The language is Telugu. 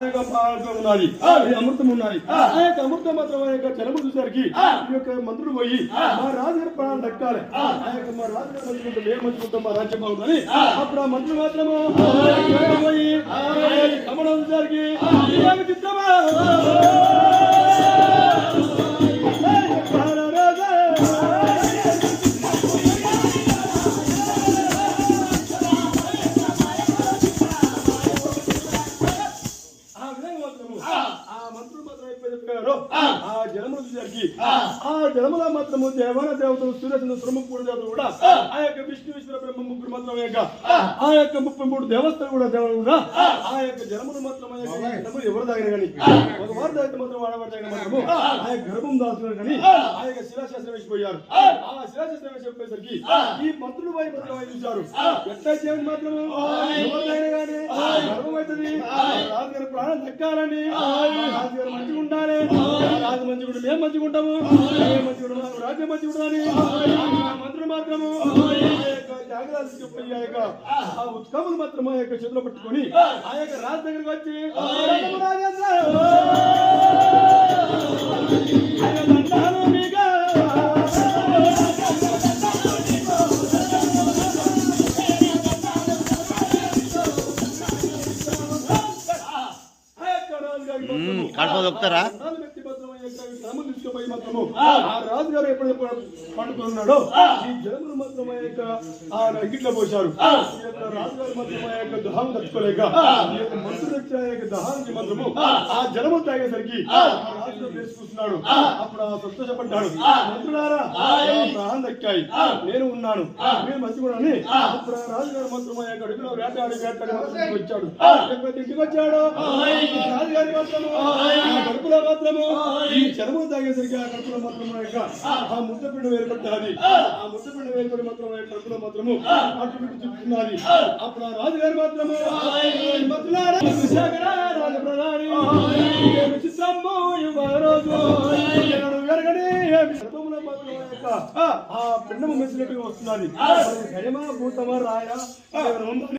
ఉన్నది అమృతం ఉన్నది ఆ యొక్క అమృతం మాత్రం ఆ యొక్క జలము చూసరికి ఈ యొక్క మంత్రులు పోయి మా రాజుగారి ప్రాణాలు దక్కాలి ఆ యొక్క మా రాజుగారి మంత్రులు మేము మంచుకుంటాం మా రాజ్యం బాగుందని అప్పుడు ఆ మంత్రులు మాత్రము పోయి కమలం చూసరికి చిత్రమా జలముల మాత్రము దేవాన దేవతలు సూర్యచంద్ర శ్రమపూడి దేవతలు కూడా ఆ యొక్క విష్ణు విశ్వ బ్రహ్మ ముగ్గురు మాత్రం ఆ యొక్క 33 దేవస్థలు కూడా దేవుడు కూడా ఆ యొక్క జలములు మాత్రం ఎవరు తాగిన కానీ ఒక వారు తాగితే మాత్రం వాడవారు తాగిన మాత్రము ఆ యొక్క గర్భం దాచుకున్నారు కానీ ఆ యొక్క శిలాశాస్త్రం వేసిపోయారు ఆ శిలాశాస్త్రం వేసిపోయేసరికి ఈ మంత్రులు పోయి మాత్రం చూశారు ఎట్లా చేయండి మాత్రము ఎవరు తాగిన కానీ గర్భం అవుతుంది రాజుగారి ప్రాణం దక్కాలని రాజుగారు మంచిగా ఉండాలి రాజు మంచిగా మేము మంచిగా ఉంటాము రాజ్యం మంచిగా అని మంత్రులు మాత్రము త్యాగరాజు చెప్పి ఆ యొక్క ఆ ఉత్కములు మాత్రం ఆ యొక్క చేతిలో పట్టుకొని ఆ యొక్క రాజు దగ్గరికి వచ్చి దొక్కుతారా రాజుగారు ఎప్పుడు పండుకున్నాడో ఈ జలములు మాత్రం ఆ యొక్క ఆ గిట్లో పోశారు ఈ యొక్క రాజుగారు మాత్రం ఆ యొక్క దహం తట్టుకోలేక ఈ యొక్క మంత్రులు వచ్చే యొక్క దహానికి మాత్రము ఆ జలము తాగేసరికి రాజుగారు వేసుకుంటున్నాడు అప్పుడు ఆ సంతోషపడ్డాడు మంత్రులారా దహం దక్కాయి నేను ఉన్నాను మీరు మంచిగా అప్పుడు ఆ రాజుగారు మాత్రం ఆ యొక్క అడుగులో వేటాడి వచ్చాడు ఇంటికి వచ్చాడు రాజుగారి మాత్రము కడుపులో మాత్రము ఈ జలము తాగేసరికి ఆ కడుపులో మాత్రం ఆ ముద్దపిండి వేరుపడ్డాది ఆ ముద్దపిండి వేరుపడి మాత్రం కడుపులో మాత్రము అటు ఇటు చెప్తున్నది అప్పుడు ఆ రాజుగారు మాత్రము ఆ పిండము మెచ్చినట్టుగా వస్తున్నది భూతమా రాయ